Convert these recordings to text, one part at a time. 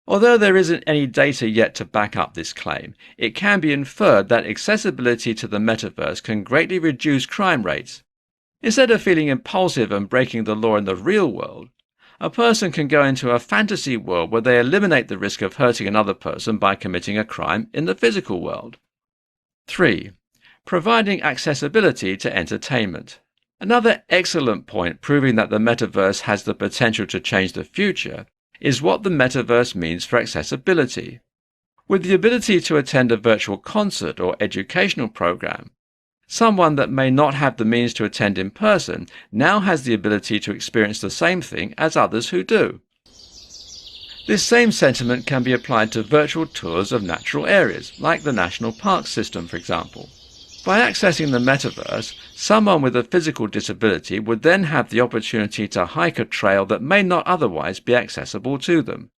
Although there isn't any data yet to back up this claim, it can be inferred that accessibility to the metaverse can greatly reduce crime rates. Instead of feeling impulsive and breaking the law in the real world, a person can go into a fantasy world where they eliminate the risk of hurting another person by committing a crime in the physical world. 3. Providing accessibility to entertainment. Another excellent point proving that the metaverse has the potential to change the future is what the metaverse means for accessibility. With the ability to attend a virtual concert or educational program, someone that may not have the means to attend in person now has the ability to experience the same thing as others who do. This same sentiment can be applied to virtual tours of natural areas, like the national park system, for example. By accessing the metaverse, someone with a physical disability would then have the opportunity to hike a trail that may not otherwise be accessible to them.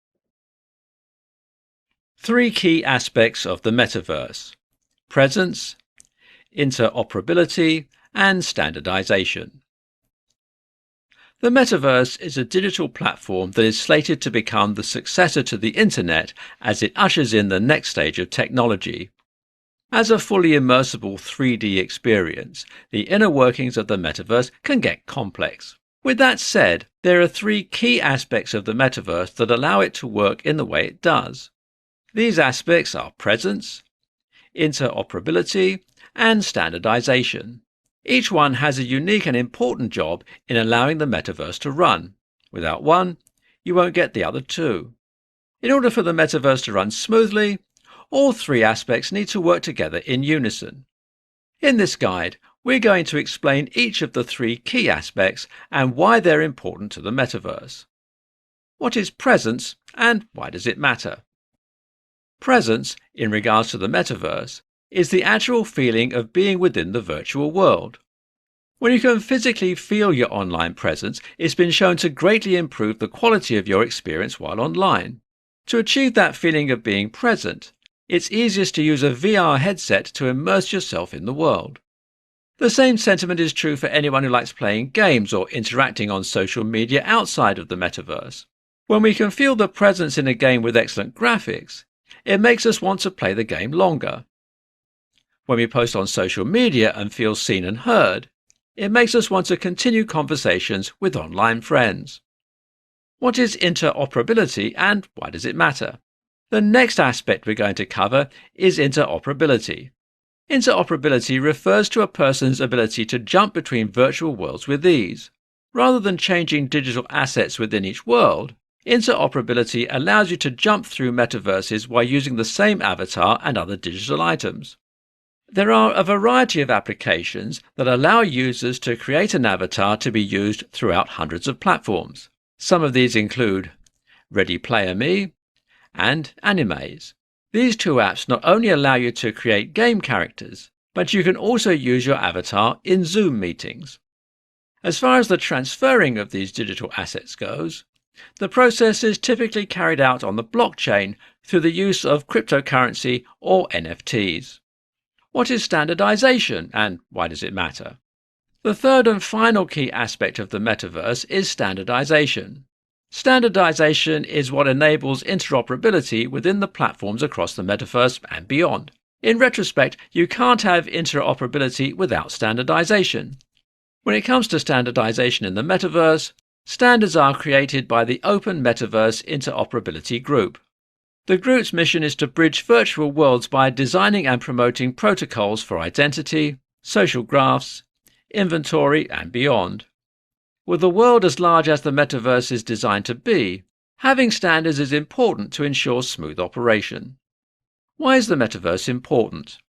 3 key aspects of the metaverse: presence, interoperability, and standardization. The metaverse is a digital platform that is slated to become the successor to the internet as it ushers in the next stage of technology. As a fully immersible 3D experience, the inner workings of the metaverse can get complex. With that said, there are 3 key aspects of the metaverse that allow it to work in the way it does. These aspects are presence, interoperability, and standardization. Each one has a unique and important job in allowing the metaverse to run. Without one, you won't get the other 2. In order for the metaverse to run smoothly, all 3 aspects need to work together in unison. In this guide, we're going to explain each of the 3 key aspects and why they're important to the metaverse. What is presence and why does it matter? Presence, in regards to the metaverse, is the actual feeling of being within the virtual world. When you can physically feel your online presence, it's been shown to greatly improve the quality of your experience while online. To achieve that feeling of being present, it's easiest to use a VR headset to immerse yourself in the world. The same sentiment is true for anyone who likes playing games or interacting on social media outside of the metaverse. When we can feel the presence in a game with excellent graphics, it makes us want to play the game longer. When we post on social media and feel seen and heard, it makes us want to continue conversations with online friends. What is interoperability and why does it matter? The next aspect we're going to cover is interoperability. Interoperability refers to a person's ability to jump between virtual worlds with ease. Rather than changing digital assets within each world, interoperability allows you to jump through metaverses while using the same avatar and other digital items. There are a variety of applications that allow users to create an avatar to be used throughout hundreds of platforms. Some of these include Ready Player Me and Animes. These 2 apps not only allow you to create game characters, but you can also use your avatar in Zoom meetings. As far as the transferring of these digital assets goes, the process is typically carried out on the blockchain through the use of cryptocurrency or NFTs. What is standardization and why does it matter? The third and final key aspect of the metaverse is standardization. Standardization is what enables interoperability within the platforms across the metaverse and beyond. In retrospect, you can't have interoperability without standardization. When it comes to standardization in the metaverse, standards are created by the Open Metaverse Interoperability Group. The group's mission is to bridge virtual worlds by designing and promoting protocols for identity, social graphs, inventory, and beyond. With a world as large as the metaverse is designed to be, having standards is important to ensure smooth operation. Why is the metaverse important?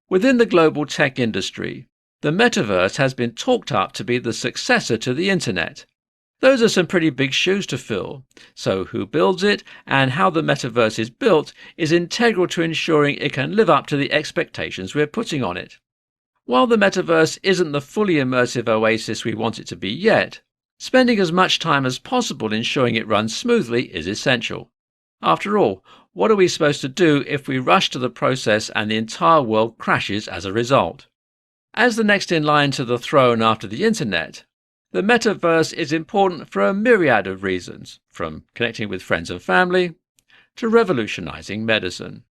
Within the global tech industry, the metaverse has been talked up to be the successor to the internet. Those are some pretty big shoes to fill, so who builds it and how the metaverse is built is integral to ensuring it can live up to the expectations we're putting on it. While the metaverse isn't the fully immersive oasis we want it to be yet, spending as much time as possible ensuring it runs smoothly is essential. After all, what are we supposed to do if we rush to the process and the entire world crashes as a result? As the next in line to the throne after the internet, the metaverse is important for a myriad of reasons, from connecting with friends and family, to revolutionizing medicine.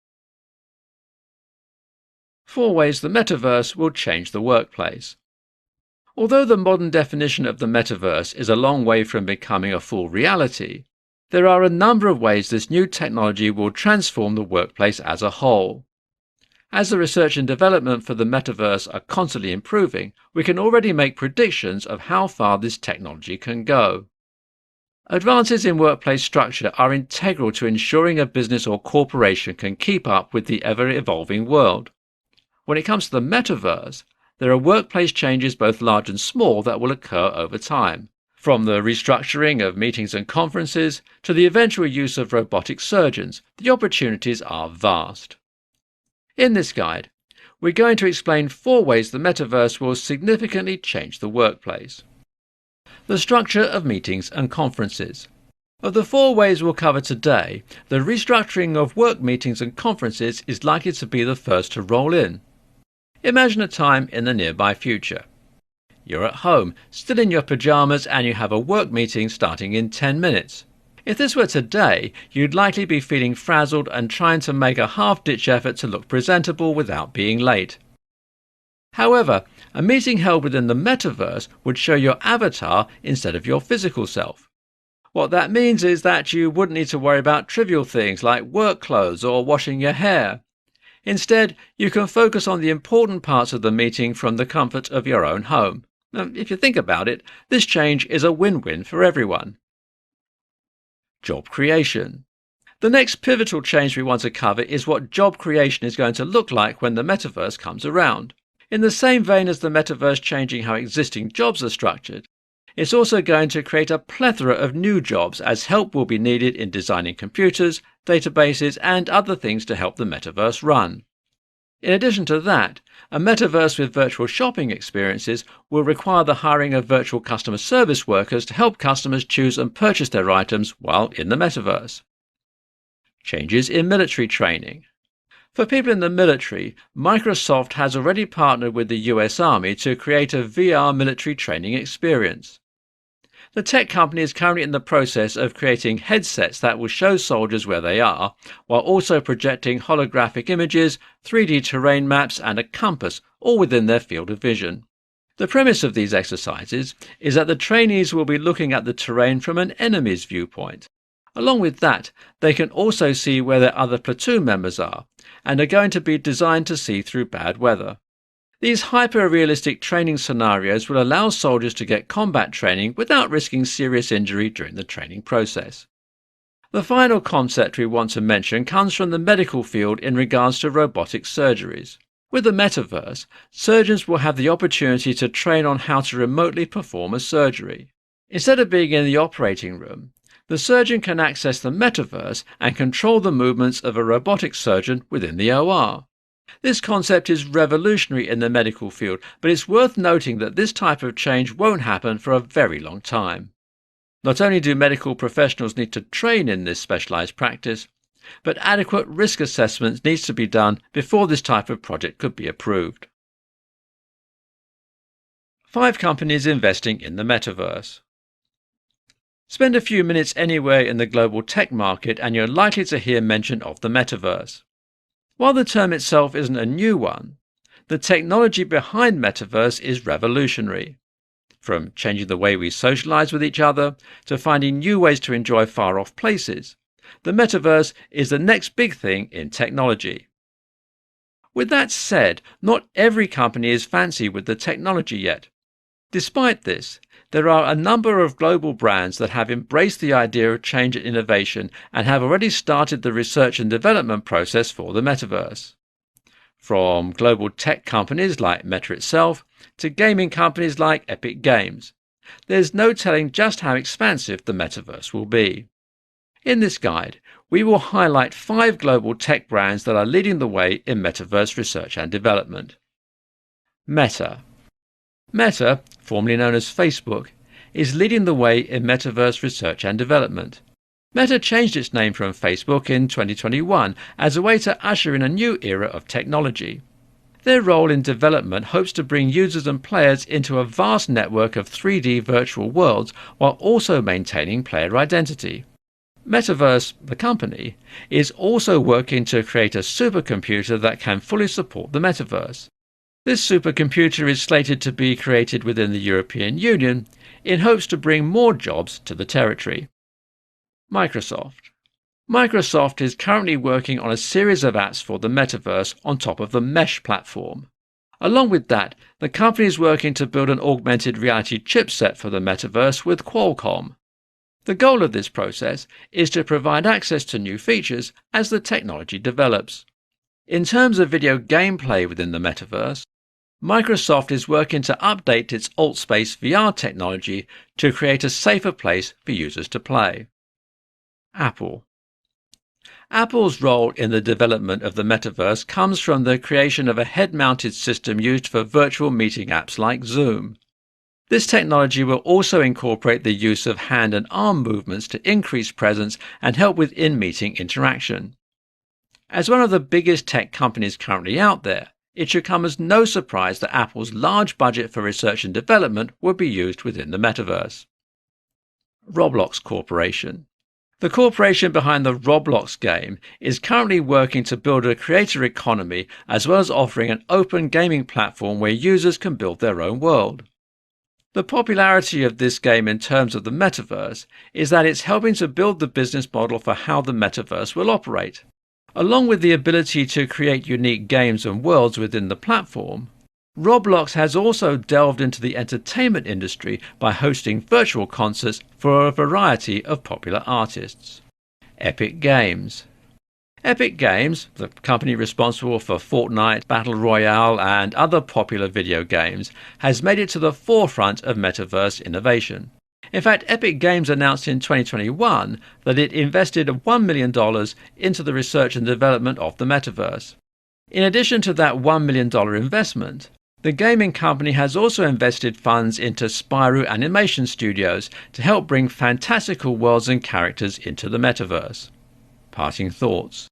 4 ways the metaverse will change the workplace. Although the modern definition of the metaverse is a long way from becoming a full reality, there are a number of ways this new technology will transform the workplace as a whole. As the research and development for the metaverse are constantly improving, we can already make predictions of how far this technology can go. Advances in workplace structure are integral to ensuring a business or corporation can keep up with the ever-evolving world. When it comes to the metaverse, there are workplace changes both large and small that will occur over time, from the restructuring of meetings and conferences to the eventual use of robotic surgeons. The opportunities are vast. In this guide, we're going to explain 4 ways the metaverse will significantly change the workplace. The structure of meetings and conferences. Of the 4 ways we'll cover today, the restructuring of work meetings and conferences is likely to be the first to roll in. Imagine a time in the nearby future. You're at home, still in your pajamas, and you have a work meeting starting in 10 minutes. If this were today, you'd likely be feeling frazzled and trying to make a half-ditch effort to look presentable without being late. However, a meeting held within the metaverse would show your avatar instead of your physical self. What that means is that you wouldn't need to worry about trivial things like work clothes or washing your hair. Instead, you can focus on the important parts of the meeting from the comfort of your own home. Now, if you think about it, this change is a win-win for everyone. Job creation. The next pivotal change we want to cover is what job creation is going to look like when the metaverse comes around. In the same vein as the metaverse changing how existing jobs are structured, it's also going to create a plethora of new jobs as help will be needed in designing computers, databases, and other things to help the metaverse run. In addition to that, a metaverse with virtual shopping experiences will require the hiring of virtual customer service workers to help customers choose and purchase their items while in the metaverse. Changes in military training. For people in the military, Microsoft has already partnered with the US Army to create a VR military training experience. The tech company is currently in the process of creating headsets that will show soldiers where they are, while also projecting holographic images, 3D terrain maps, and a compass, all within their field of vision. The premise of these exercises is that the trainees will be looking at the terrain from an enemy's viewpoint. Along with that, they can also see where their other platoon members are, and are going to be designed to see through bad weather. These hyper-realistic training scenarios will allow soldiers to get combat training without risking serious injury during the training process. The final concept we want to mention comes from the medical field in regards to robotic surgeries. With the metaverse, surgeons will have the opportunity to train on how to remotely perform a surgery. Instead of being in the operating room, the surgeon can access the metaverse and control the movements of a robotic surgeon within the OR. This concept is revolutionary in the medical field, but it's worth noting that this type of change won't happen for a very long time. Not only do medical professionals need to train in this specialized practice, but adequate risk assessments needs to be done before this type of project could be approved. 5 companies investing in the metaverse. Spend a few minutes anywhere in the global tech market and you're likely to hear mention of the metaverse. While the term itself isn't a new one, the technology behind metaverse is revolutionary. From changing the way we socialize with each other to finding new ways to enjoy far-off places, the metaverse is the next big thing in technology. With that said, not every company is fancy with the technology yet. Despite this, there are a number of global brands that have embraced the idea of change and innovation and have already started the research and development process for the metaverse. From global tech companies like Meta itself to gaming companies like Epic Games, there's no telling just how expansive the metaverse will be. In this guide, we will highlight 5 global tech brands that are leading the way in metaverse research and development. Meta. Meta, formerly known as Facebook, is leading the way in metaverse research and development. Meta changed its name from Facebook in 2021 as a way to usher in a new era of technology. Their role in development hopes to bring users and players into a vast network of 3D virtual worlds while also maintaining player identity. Metaverse, the company, is also working to create a supercomputer that can fully support the metaverse. This supercomputer is slated to be created within the European Union in hopes to bring more jobs to the territory. Microsoft. Microsoft is currently working on a series of apps for the metaverse on top of the Mesh platform. Along with that, the company is working to build an augmented reality chipset for the metaverse with Qualcomm. The goal of this process is to provide access to new features as the technology develops. In terms of video gameplay within the metaverse, Microsoft is working to update its AltSpace VR technology to create a safer place for users to play. Apple. Apple's role in the development of the metaverse comes from the creation of a head-mounted system used for virtual meeting apps like Zoom. This technology will also incorporate the use of hand and arm movements to increase presence and help with in-meeting interaction. As one of the biggest tech companies currently out there, it should come as no surprise that Apple's large budget for research and development will be used within the metaverse. Roblox Corporation. The corporation behind the Roblox game is currently working to build a creator economy as well as offering an open gaming platform where users can build their own world. The popularity of this game in terms of the metaverse is that it's helping to build the business model for how the metaverse will operate. Along with the ability to create unique games and worlds within the platform, Roblox has also delved into the entertainment industry by hosting virtual concerts for a variety of popular artists. Epic Games. Epic Games, the company responsible for Fortnite, Battle Royale and other popular video games, has made it to the forefront of metaverse innovation. In fact, Epic Games announced in 2021 that it invested $1 million into the research and development of the metaverse. In addition to that $1 million investment, the gaming company has also invested funds into Spyro Animation Studios to help bring fantastical worlds and characters into the metaverse. Parting thoughts.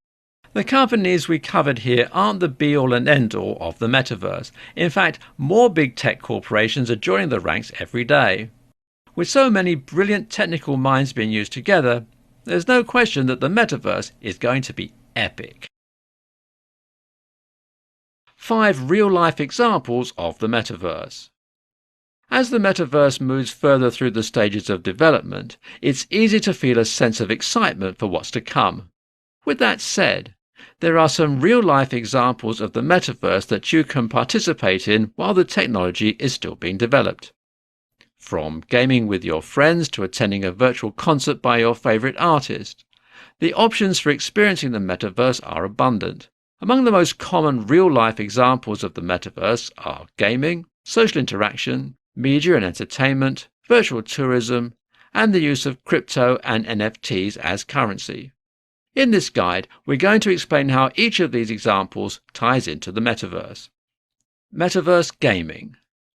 The companies we covered here aren't the be-all and end-all of the metaverse. In fact, more big tech corporations are joining the ranks every day. With so many brilliant technical minds being used together, there's no question that the metaverse is going to be epic. 5 real-life examples of the metaverse. As the metaverse moves further through the stages of development, it's easy to feel a sense of excitement for what's to come. With that said, there are some real-life examples of the metaverse that you can participate in while the technology is still being developed. From gaming with your friends to attending a virtual concert by your favorite artist, the options for experiencing the metaverse are abundant. Among the most common real-life examples of the metaverse are gaming, social interaction, media and entertainment, virtual tourism, and the use of crypto and NFTs as currency. In this guide, we're going to explain how each of these examples ties into the metaverse. Metaverse gaming.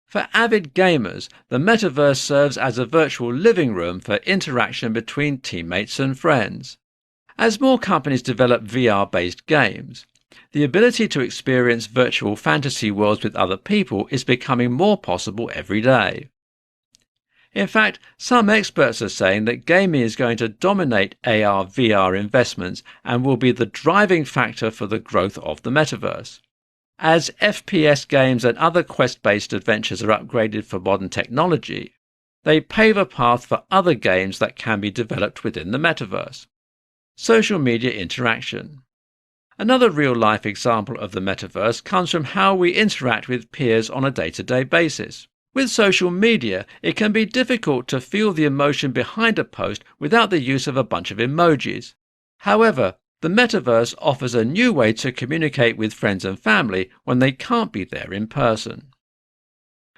For avid gamers, the metaverse serves as a virtual living room for interaction between teammates and friends. As more companies develop VR-based games, the ability to experience virtual fantasy worlds with other people is becoming more possible every day. In fact, some experts are saying that gaming is going to dominate AR/VR investments and will be the driving factor for the growth of the metaverse. As FPS games and other quest-based adventures are upgraded for modern technology, they pave a path for other games that can be developed within the metaverse. Social media interaction. Another real-life example of the metaverse comes from how we interact with peers on a day-to-day basis. With social media, it can be difficult to feel the emotion behind a post without the use of a bunch of emojis. However, the metaverse offers a new way to communicate with friends and family when they can't be there in person.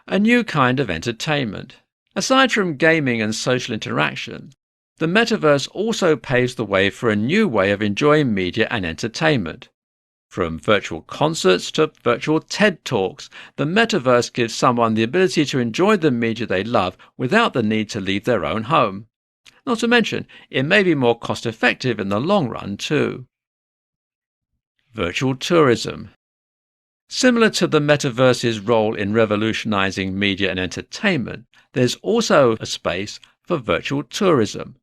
A new kind of entertainment. Aside from gaming and social interaction, the metaverse also paves the way for a new way of enjoying media and entertainment. From virtual concerts to virtual TED Talks, the metaverse gives someone the ability to enjoy the media they love without the need to leave their own home. Not to mention, it may be more cost-effective in the long run too. Virtual tourism. Similar to the metaverse's role in revolutionizing media and entertainment, there's also a space for virtual tourism.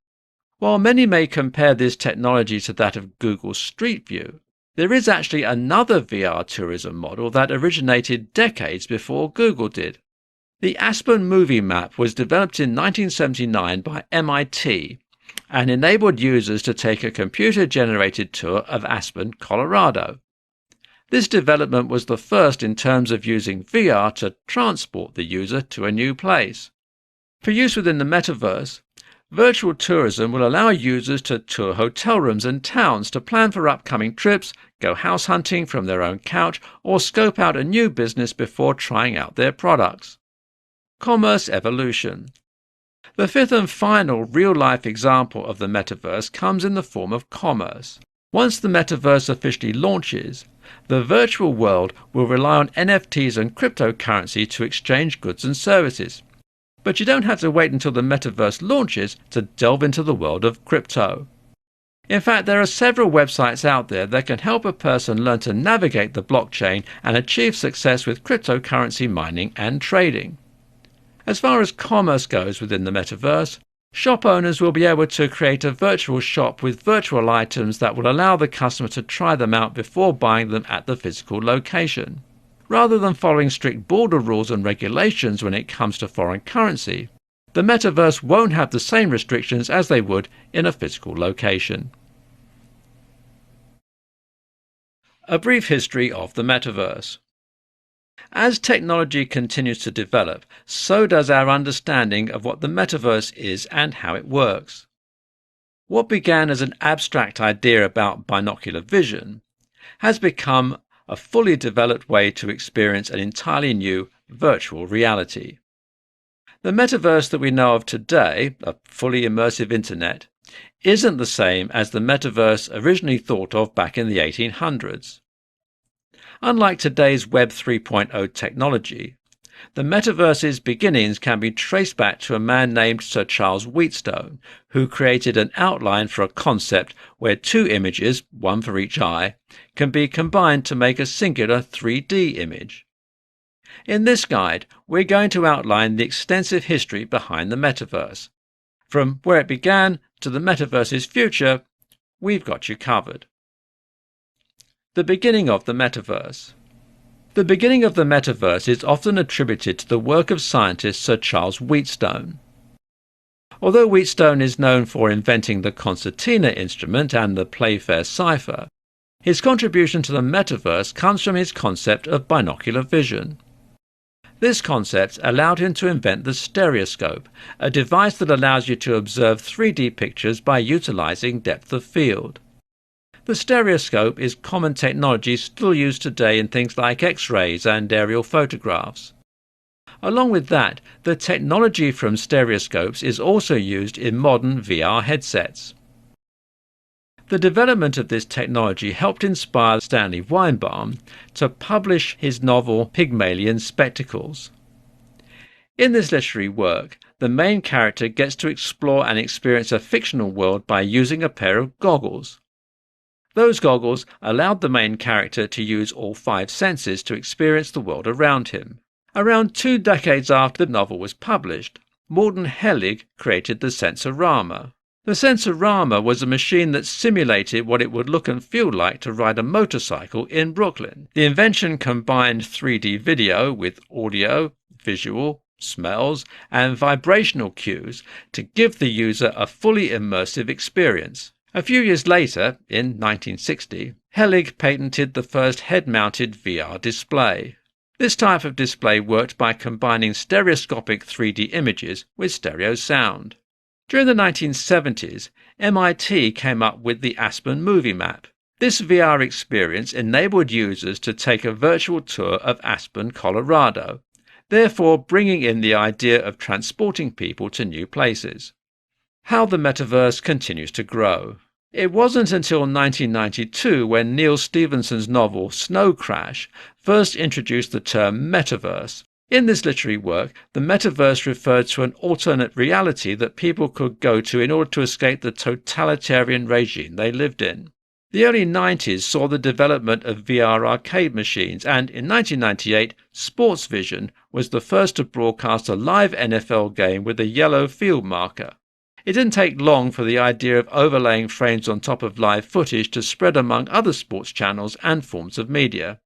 While many may compare this technology to that of Google Street View, there is actually another VR tourism model that originated decades before Google did. The Aspen Movie Map was developed in 1979 by MIT and enabled users to take a computer-generated tour of Aspen, Colorado. This development was the first in terms of using VR to transport the user to a new place. For use within the metaverse, virtual tourism will allow users to tour hotel rooms and towns to plan for upcoming trips, go house hunting from their own couch, or scope out a new business before trying out their products. Commerce evolution. The fifth and final real-life example of the metaverse comes in the form of commerce. Once the metaverse officially launches, the virtual world will rely on NFTs and cryptocurrency to exchange goods and services. But you don't have to wait until the metaverse launches to delve into the world of crypto. In fact, there are several websites out there that can help a person learn to navigate the blockchain and achieve success with cryptocurrency mining and trading. As far as commerce goes within the metaverse, shop owners will be able to create a virtual shop with virtual items that will allow the customer to try them out before buying them at the physical location. Rather than following strict border rules and regulations when it comes to foreign currency, the metaverse won't have the same restrictions as they would in a physical location. A brief history of the metaverse. As technology continues to develop, so does our understanding of what the metaverse is and how it works. What began as an abstract idea about binocular vision has become a fully developed way to experience an entirely new virtual reality. The metaverse that we know of today, a fully immersive internet, isn't the same as the metaverse originally thought of back in the 1800s. Unlike today's Web 3.0 technology, the metaverse's beginnings can be traced back to a man named Sir Charles Wheatstone, who created an outline for a concept where two images, one for each eye, can be combined to make a singular 3D image. In this guide, we're going to outline the extensive history behind the metaverse. From where it began to the metaverse's future, we've got you covered. The beginning of the metaverse. The beginning of the metaverse is often attributed to the work of scientist Sir Charles Wheatstone. Although Wheatstone is known for inventing the concertina instrument and the Playfair cipher, his contribution to the metaverse comes from his concept of binocular vision. This concept allowed him to invent the stereoscope, a device that allows you to observe 3D pictures by utilizing depth of field. The stereoscope is common technology still used today in things like X-rays and aerial photographs. Along with that, the technology from stereoscopes is also used in modern VR headsets. The development of this technology helped inspire Stanley Weinbaum to publish his novel Pygmalion Spectacles. In this literary work, the main character gets to explore and experience a fictional world by using a pair of goggles. Those goggles allowed the main character to use all 5 senses to experience the world around him. Around 2 decades after the novel was published, Morton Hellig created the Sensorama. The Sensorama was a machine that simulated what it would look and feel like to ride a motorcycle in Brooklyn. The invention combined 3D video with audio, visual, smells, and vibrational cues to give the user a fully immersive experience. A few years later, in 1960, Hellig patented the first head-mounted VR display. This type of display worked by combining stereoscopic 3D images with stereo sound. During the 1970s, MIT came up with the Aspen Movie Map. This VR experience enabled users to take a virtual tour of Aspen, Colorado, therefore bringing in the idea of transporting people to new places. How the metaverse continues to grow. It wasn't until 1992 when Neal Stephenson's novel Snow Crash first introduced the term metaverse. In this literary work, the metaverse referred to an alternate reality that people could go to in order to escape the totalitarian regime they lived in. The early 90s saw the development of VR arcade machines, and in 1998, SportsVision was the first to broadcast a live NFL game with a yellow field marker. It didn't take long for the idea of overlaying frames on top of live footage to spread among other sports channels and forms of media.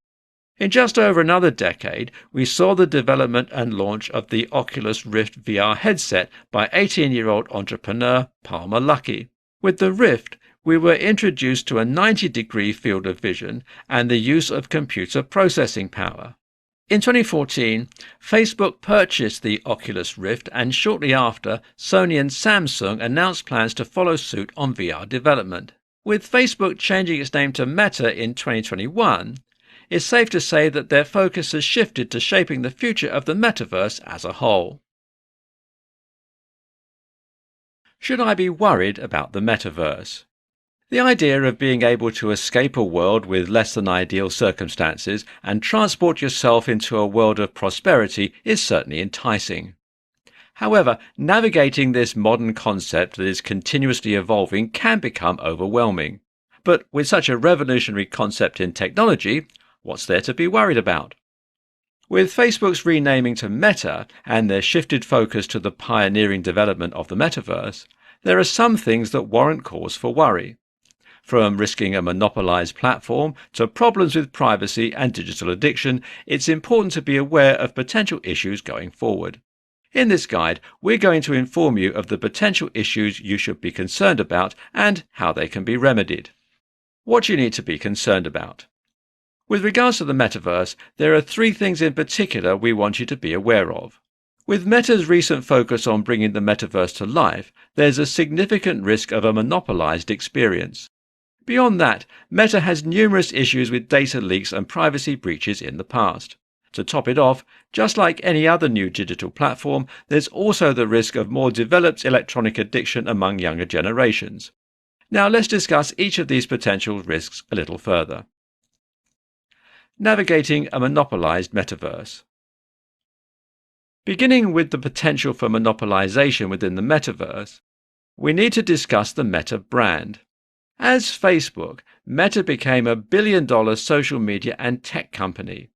In just over another decade, we saw the development and launch of the Oculus Rift VR headset by 18-year-old entrepreneur Palmer Luckey. With the Rift, we were introduced to a 90-degree field of vision and the use of computer processing power. In 2014, Facebook purchased the Oculus Rift, and shortly after, Sony and Samsung announced plans to follow suit on VR development. With Facebook changing its name to Meta in 2021, it's safe to say that their focus has shifted to shaping the future of the metaverse as a whole. Should I be worried about the metaverse? The idea of being able to escape a world with less than ideal circumstances and transport yourself into a world of prosperity is certainly enticing. However, navigating this modern concept that is continuously evolving can become overwhelming. But with such a revolutionary concept in technology, what's there to be worried about? With Facebook's renaming to Meta and their shifted focus to the pioneering development of the metaverse, there are some things that warrant cause for worry. From risking a monopolized platform to problems with privacy and digital addiction, it's important to be aware of potential issues going forward. In this guide, we're going to inform you of the potential issues you should be concerned about and how they can be remedied. What you need to be concerned about. With regards to the metaverse, there are 3 things in particular we want you to be aware of. With Meta's recent focus on bringing the metaverse to life, there's a significant risk of a monopolized experience. Beyond that, Meta has numerous issues with data leaks and privacy breaches in the past. To top it off, just like any other new digital platform, there's also the risk of more developed electronic addiction among younger generations. Now let's discuss each of these potential risks a little further. Navigating a monopolized metaverse. Beginning with the potential for monopolization within the metaverse, we need to discuss the Meta brand. As Facebook, Meta became a billion-dollar social media and tech company.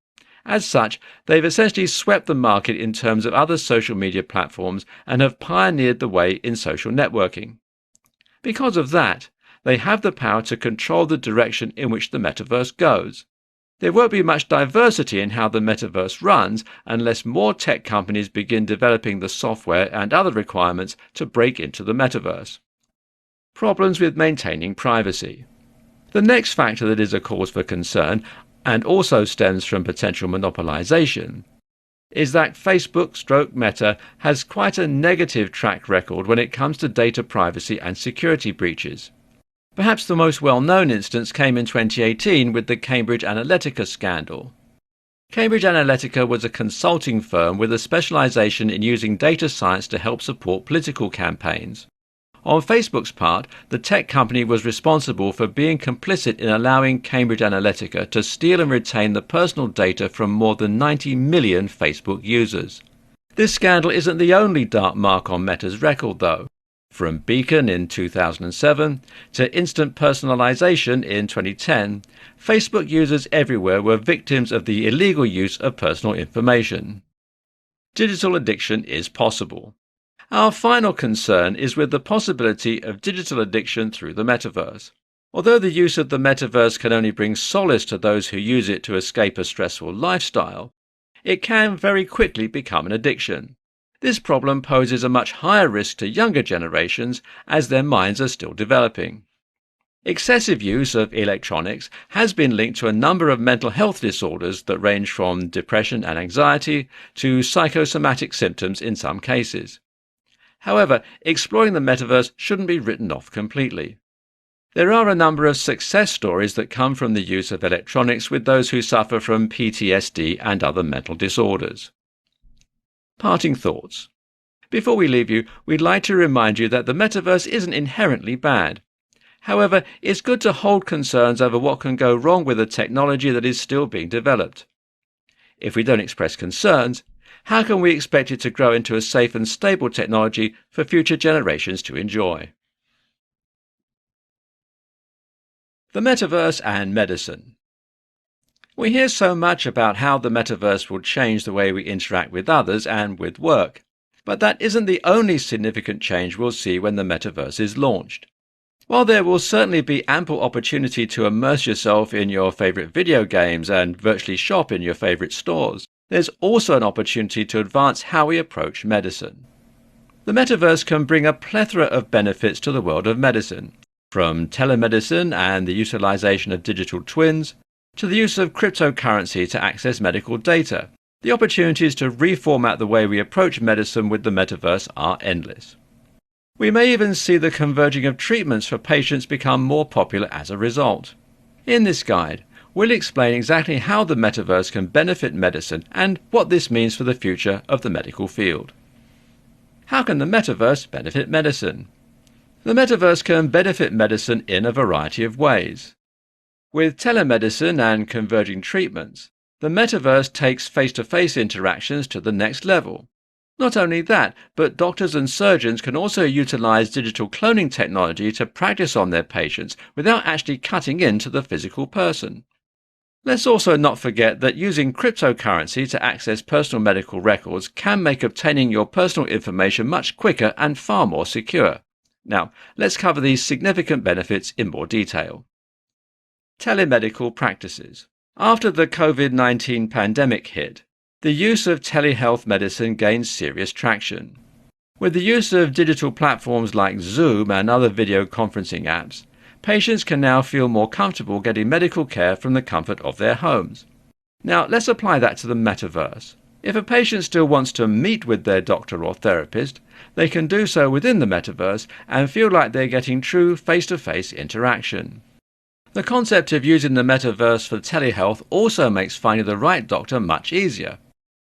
As such, they've essentially swept the market in terms of other social media platforms and have pioneered the way in social networking. Because of that, they have the power to control the direction in which the metaverse goes. There won't be much diversity in how the metaverse runs unless more tech companies begin developing the software and other requirements to break into the metaverse. Problems with maintaining privacy. The next factor that is a cause for concern, and also stems from potential monopolization, is that Facebook/Meta has quite a negative track record when it comes to data privacy and security breaches. Perhaps the most well-known instance came in 2018 with the Cambridge Analytica scandal. Cambridge Analytica was a consulting firm with a specialization in using data science to help support political campaigns. On Facebook's part, the tech company was responsible for being complicit in allowing Cambridge Analytica to steal and retain the personal data from more than 90 million Facebook users. This scandal isn't the only dark mark on Meta's record, though. From Beacon in 2007 to instant personalization in 2010, Facebook users everywhere were victims of the illegal use of personal information. Digital addiction is possible. Our final concern is with the possibility of digital addiction through the metaverse. Although the use of the metaverse can only bring solace to those who use it to escape a stressful lifestyle, it can very quickly become an addiction. This problem poses a much higher risk to younger generations as their minds are still developing. Excessive use of electronics has been linked to a number of mental health disorders that range from depression and anxiety to psychosomatic symptoms in some cases. However, exploring the metaverse shouldn't be written off completely. There are a number of success stories that come from the use of electronics with those who suffer from PTSD and other mental disorders. Parting thoughts. Before we leave you, we'd like to remind you that the metaverse isn't inherently bad. However, it's good to hold concerns over what can go wrong with a technology that is still being developed. If we don't express concerns, how can we expect it to grow into a safe and stable technology for future generations to enjoy? The metaverse and medicine. We hear so much about how the metaverse will change the way we interact with others and with work. But that isn't the only significant change we'll see when the metaverse is launched. While there will certainly be ample opportunity to immerse yourself in your favorite video games and virtually shop in your favorite stores, there's also an opportunity to advance how we approach medicine. The metaverse can bring a plethora of benefits to the world of medicine, from telemedicine and the utilization of digital twins, to the use of cryptocurrency to access medical data. The opportunities to reformat the way we approach medicine with the metaverse are endless. We may even see the converging of treatments for patients become more popular as a result. In this guide, we'll explain exactly how the metaverse can benefit medicine and what this means for the future of the medical field. How can the metaverse benefit medicine? The metaverse can benefit medicine in a variety of ways. With telemedicine and converging treatments, the metaverse takes face-to-face interactions to the next level. Not only that, but doctors and surgeons can also utilize digital cloning technology to practice on their patients without actually cutting into the physical person. Let's also not forget that using cryptocurrency to access personal medical records can make obtaining your personal information much quicker and far more secure. Now, let's cover these significant benefits in more detail. Telemedical practices. After the COVID-19 pandemic hit, the use of telehealth medicine gained serious traction. With the use of digital platforms like Zoom and other video conferencing apps, patients can now feel more comfortable getting medical care from the comfort of their homes. Now, let's apply that to the metaverse. If a patient still wants to meet with their doctor or therapist, they can do so within the metaverse and feel like they're getting true face-to-face interaction. The concept of using the metaverse for telehealth also makes finding the right doctor much easier.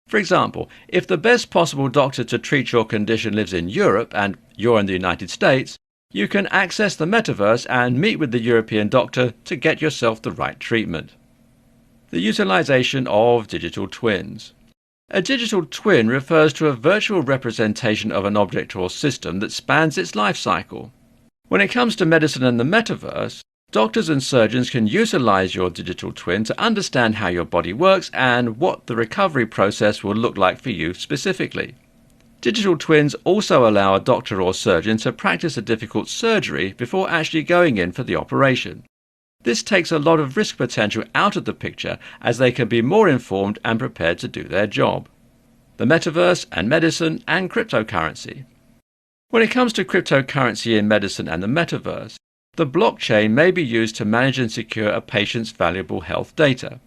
For example, if the best possible doctor to treat your condition lives in Europe and you're in the United States, you can access the metaverse and meet with the European doctor to get yourself the right treatment. The utilization of digital twins. A digital twin refers to a virtual representation of an object or system that spans its life cycle. When it comes to medicine and the metaverse, doctors and surgeons can utilize your digital twin to understand how your body works and what the recovery process will look like for you specifically. Digital twins also allow a doctor or surgeon to practice a difficult surgery before actually going in for the operation. This takes a lot of risk potential out of the picture as they can be more informed and prepared to do their job. The metaverse and medicine and cryptocurrency. When it comes to cryptocurrency in medicine and the metaverse, the blockchain may be used to manage and secure a patient's valuable health data.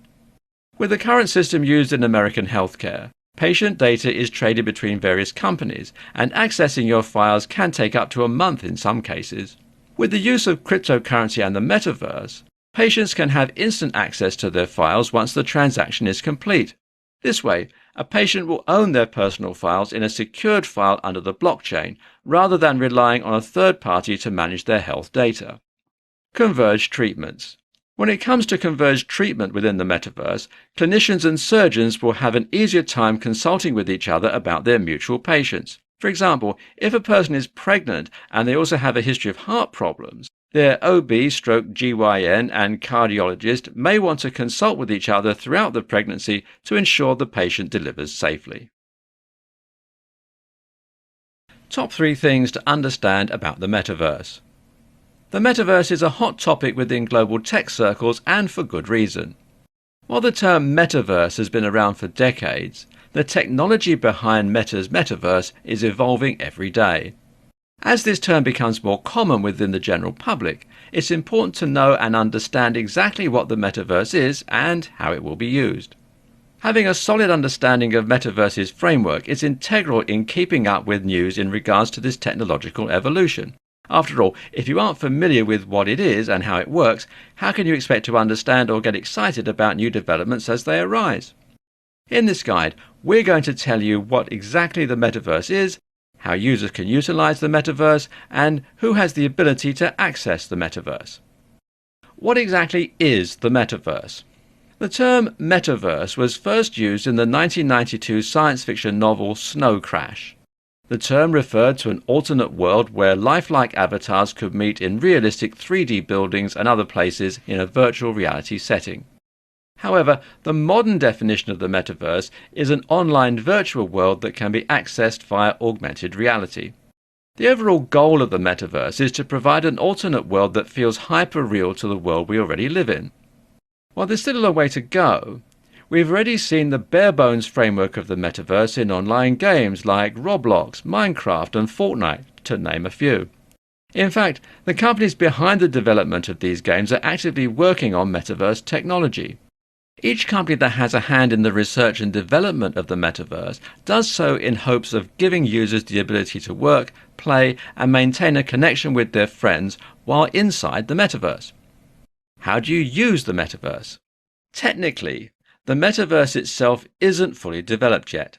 With the current system used in American healthcare, patient data is traded between various companies, and accessing your files can take up to a month in some cases. With the use of cryptocurrency and the metaverse, patients can have instant access to their files once the transaction is complete. This way, a patient will own their personal files in a secured file under the blockchain, rather than relying on a third party to manage their health data. Converged treatments. When it comes to converged treatment within the metaverse, clinicians and surgeons will have an easier time consulting with each other about their mutual patients. For example, if a person is pregnant and they also have a history of heart problems, their OB/GYN and cardiologist may want to consult with each other throughout the pregnancy to ensure the patient delivers safely. Top 3 things to understand about the metaverse. The metaverse is a hot topic within global tech circles, and for good reason. While the term metaverse has been around for decades, the technology behind Meta's metaverse is evolving every day. As this term becomes more common within the general public, it's important to know and understand exactly what the metaverse is and how it will be used. Having a solid understanding of Metaverse's framework is integral in keeping up with news in regards to this technological evolution. After all, if you aren't familiar with what it is and how it works, how can you expect to understand or get excited about new developments as they arise? In this guide, we're going to tell you what exactly the metaverse is, how users can utilize the metaverse, and who has the ability to access the metaverse. What exactly is the metaverse? The term metaverse was first used in the 1992 science fiction novel Snow Crash. The term referred to an alternate world where lifelike avatars could meet in realistic 3D buildings and other places in a virtual reality setting. However, the modern definition of the metaverse is an online virtual world that can be accessed via augmented reality. The overall goal of the metaverse is to provide an alternate world that feels hyper-real to the world we already live in. While there's still a way to go, we've already seen the bare-bones framework of the metaverse in online games like Roblox, Minecraft and Fortnite, to name a few. In fact, the companies behind the development of these games are actively working on metaverse technology. Each company that has a hand in the research and development of the metaverse does so in hopes of giving users the ability to work, play, and maintain a connection with their friends while inside the metaverse. How do you use the metaverse? Technically, the metaverse itself isn't fully developed yet.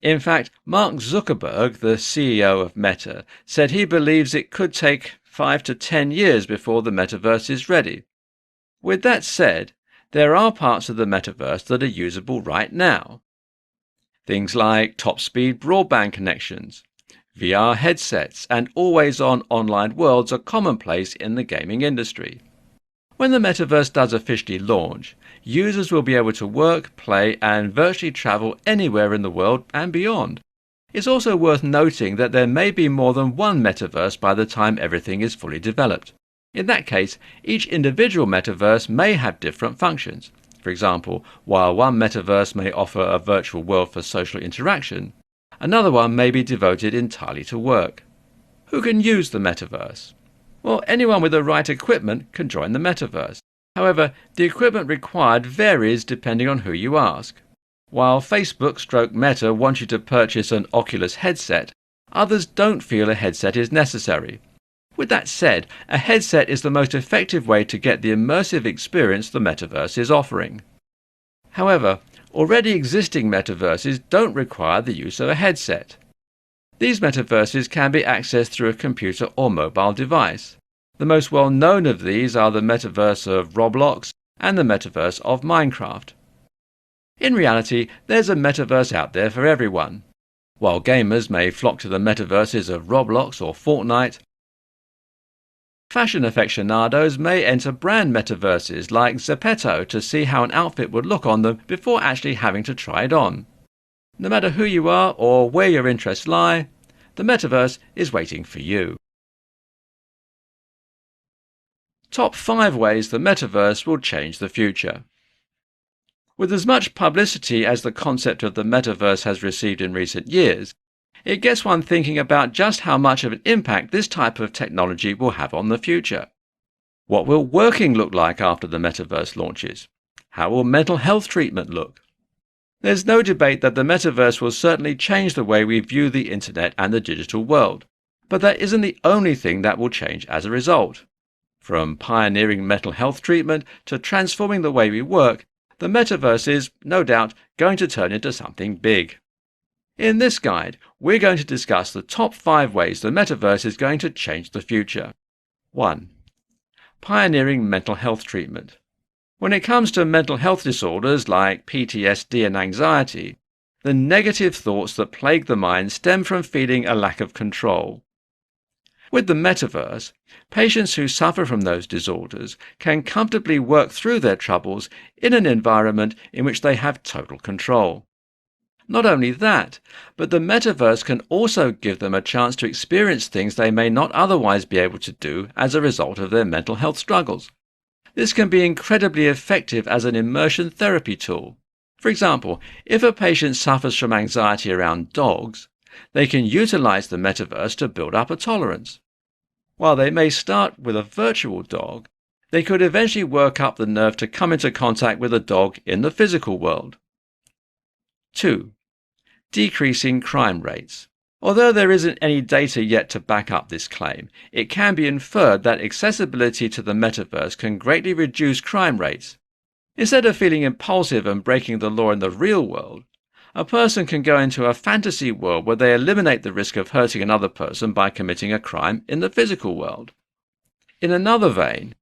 In fact, Mark Zuckerberg, the CEO of Meta, said he believes it could take 5 to 10 years before the metaverse is ready. With that said, there are parts of the metaverse that are usable right now. Things like top-speed broadband connections, VR headsets, and always-on online worlds are commonplace in the gaming industry. When the metaverse does officially launch, users will be able to work, play, and virtually travel anywhere in the world and beyond. It's also worth noting that there may be more than one metaverse by the time everything is fully developed. In that case, each individual metaverse may have different functions. For example, while one metaverse may offer a virtual world for social interaction, another one may be devoted entirely to work. Who can use the metaverse? Well, anyone with the right equipment can join the metaverse. However, the equipment required varies depending on who you ask. While Facebook/Meta want you to purchase an Oculus headset, others don't feel a headset is necessary. With that said, a headset is the most effective way to get the immersive experience the metaverse is offering. However, already existing metaverses don't require the use of a headset. These metaverses can be accessed through a computer or mobile device. The most well-known of these are the metaverse of Roblox and the metaverse of Minecraft. In reality, there's a metaverse out there for everyone. While gamers may flock to the metaverses of Roblox or Fortnite, fashion aficionados may enter brand metaverses like Zepeto to see how an outfit would look on them before actually having to try it on. No matter who you are or where your interests lie, the metaverse is waiting for you. Top 5 ways the metaverse will change the future. With as much publicity as the concept of the metaverse has received in recent years, it gets one thinking about just how much of an impact this type of technology will have on the future. What will working look like after the metaverse launches? How will mental health treatment look? There's no debate that the metaverse will certainly change the way we view the internet and the digital world. But that isn't the only thing that will change as a result. From pioneering mental health treatment to transforming the way we work, the metaverse is, no doubt, going to turn into something big. In this guide, we're going to discuss the top 5 ways the metaverse is going to change the future. 1. Pioneering mental health treatment. When it comes to mental health disorders like PTSD and anxiety, the negative thoughts that plague the mind stem from feeling a lack of control. With the metaverse, patients who suffer from those disorders can comfortably work through their troubles in an environment in which they have total control. Not only that, but the metaverse can also give them a chance to experience things they may not otherwise be able to do as a result of their mental health struggles. This can be incredibly effective as an immersion therapy tool. For example, if a patient suffers from anxiety around dogs, they can utilize the metaverse to build up a tolerance. While they may start with a virtual dog, they could eventually work up the nerve to come into contact with a dog in the physical world. 2. Decreasing crime rates. Although there isn't any data yet to back up this claim, it can be inferred that accessibility to the metaverse can greatly reduce crime rates. Instead of feeling impulsive and breaking the law in the real world, a person can go into a fantasy world where they eliminate the risk of hurting another person by committing a crime in the physical world. In another vein,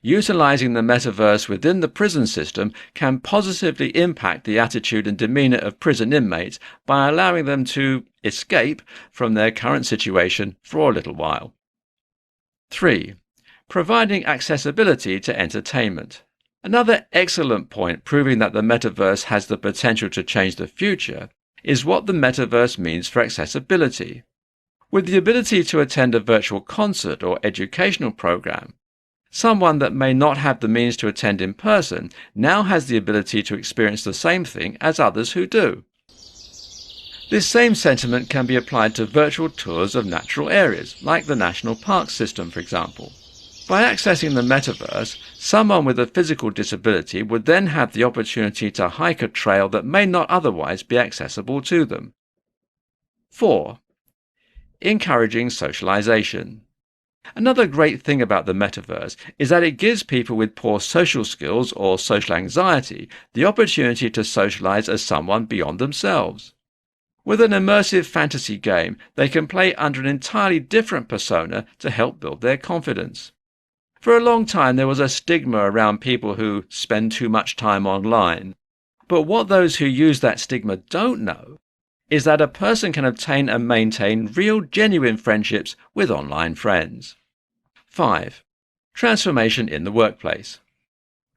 utilizing the metaverse within the prison system can positively impact the attitude and demeanor of prison inmates by allowing them to escape from their current situation for a little while. 3. Providing accessibility to entertainment. Another excellent point proving that the metaverse has the potential to change the future is what the metaverse means for accessibility. With the ability to attend a virtual concert or educational program, someone that may not have the means to attend in person now has the ability to experience the same thing as others who do. This same sentiment can be applied to virtual tours of natural areas, like the national park system, for example. By accessing the metaverse, someone with a physical disability would then have the opportunity to hike a trail that may not otherwise be accessible to them. 4. Encouraging socialization. Another great thing about the metaverse is that it gives people with poor social skills or social anxiety the opportunity to socialize as someone beyond themselves. With an immersive fantasy game, they can play under an entirely different persona to help build their confidence. For a long time there was a stigma around people who spend too much time online. But what those who use that stigma don't know is that a person can obtain and maintain real, genuine friendships with online friends. 5. Transformation in the workplace.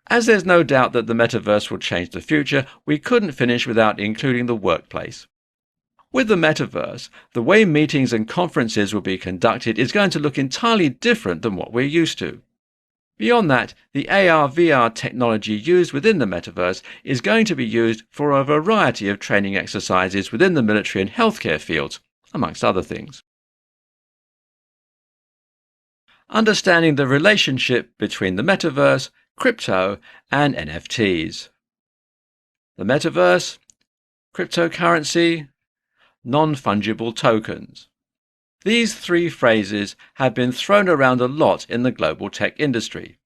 As there's no doubt that the metaverse will change the future, we couldn't finish without including the workplace. With the metaverse, the way meetings and conferences will be conducted is going to look entirely different than what we're used to. Beyond that, the AR/VR technology used within the metaverse is going to be used for a variety of training exercises within the military and healthcare fields, amongst other things. Understanding the relationship between the metaverse, crypto, and NFTs. The metaverse, cryptocurrency, non-fungible tokens. These three phrases have been thrown around a lot in the global tech industry.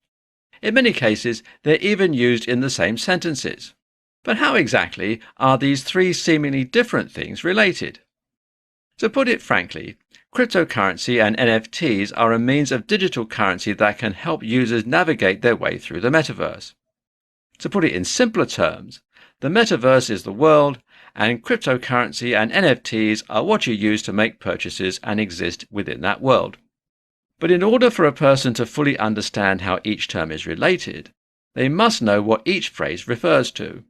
In many cases, they're even used in the same sentences. But how exactly are these three seemingly different things related? To put it frankly, cryptocurrency and NFTs are a means of digital currency that can help users navigate their way through the metaverse. To put it in simpler terms, the metaverse is the world, and cryptocurrency and NFTs are what you use to make purchases and exist within that world. But in order for a person to fully understand how each term is related, they must know what each phrase refers to.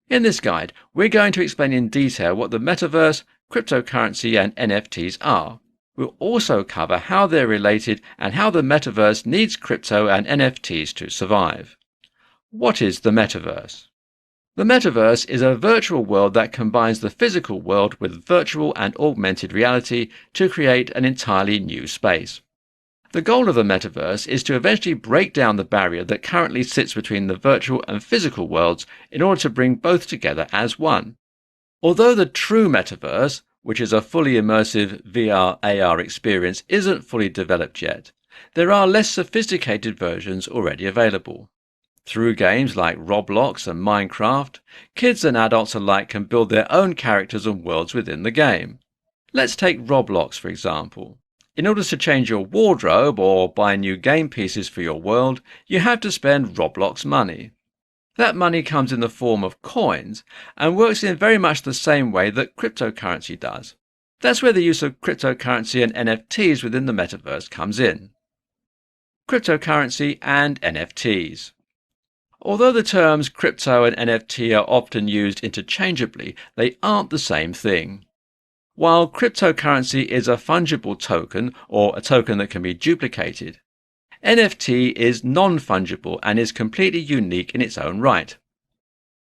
In this guide, we're going to explain in detail what the metaverse, cryptocurrency and NFTs are. We'll also cover how they're related and how the metaverse needs crypto and NFTs to survive. What is the metaverse? The metaverse is a virtual world that combines the physical world with virtual and augmented reality to create an entirely new space. The goal of the metaverse is to eventually break down the barrier that currently sits between the virtual and physical worlds in order to bring both together as one. Although the true metaverse, which is a fully immersive VR/AR experience, isn't fully developed yet, there are less sophisticated versions already available. Through games like Roblox and Minecraft, kids and adults alike can build their own characters and worlds within the game. Let's take Roblox for example. In order to change your wardrobe or buy new game pieces for your world, you have to spend Roblox money. That money comes in the form of coins and works in very much the same way that cryptocurrency does. That's where the use of cryptocurrency and NFTs within the metaverse comes in. Cryptocurrency and NFTs. Although the terms crypto and NFT are often used interchangeably, they aren't the same thing. While cryptocurrency is a fungible token, or a token that can be duplicated, NFT is non-fungible and is completely unique in its own right.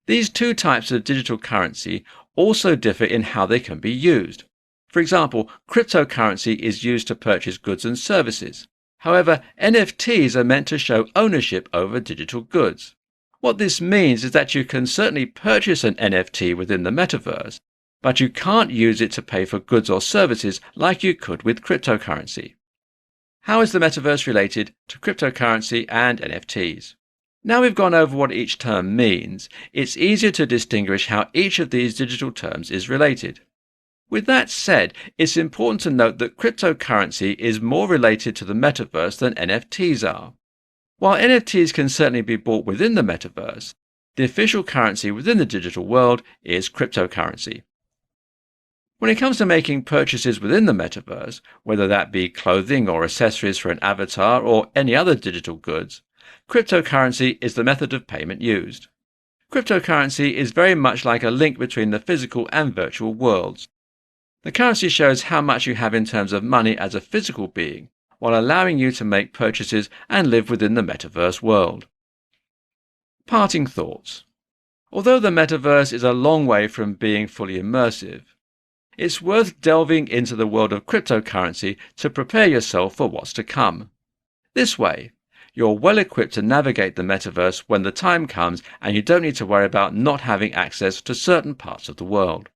These two types of digital currency also differ in how they can be used. For example, cryptocurrency is used to purchase goods and services. However, NFTs are meant to show ownership over digital goods. What this means is that you can certainly purchase an NFT within the metaverse, but you can't use it to pay for goods or services like you could with cryptocurrency. How is the metaverse related to cryptocurrency and NFTs? Now we've gone over what each term means, it's easier to distinguish how each of these digital terms is related. With that said, it's important to note that cryptocurrency is more related to the metaverse than NFTs are. While NFTs can certainly be bought within the metaverse, the official currency within the digital world is cryptocurrency. When it comes to making purchases within the metaverse, whether that be clothing or accessories for an avatar or any other digital goods, Cryptocurrency is the method of payment used. Cryptocurrency is very much like a link between the physical and virtual worlds. The currency shows how much you have in terms of money as a physical being, while allowing you to make purchases and live within the metaverse world. Parting thoughts. Although the metaverse is a long way from being fully immersive, it's worth delving into the world of cryptocurrency to prepare yourself for what's to come. This way, you're well equipped to navigate the metaverse when the time comes and you don't need to worry about not having access to certain parts of the world.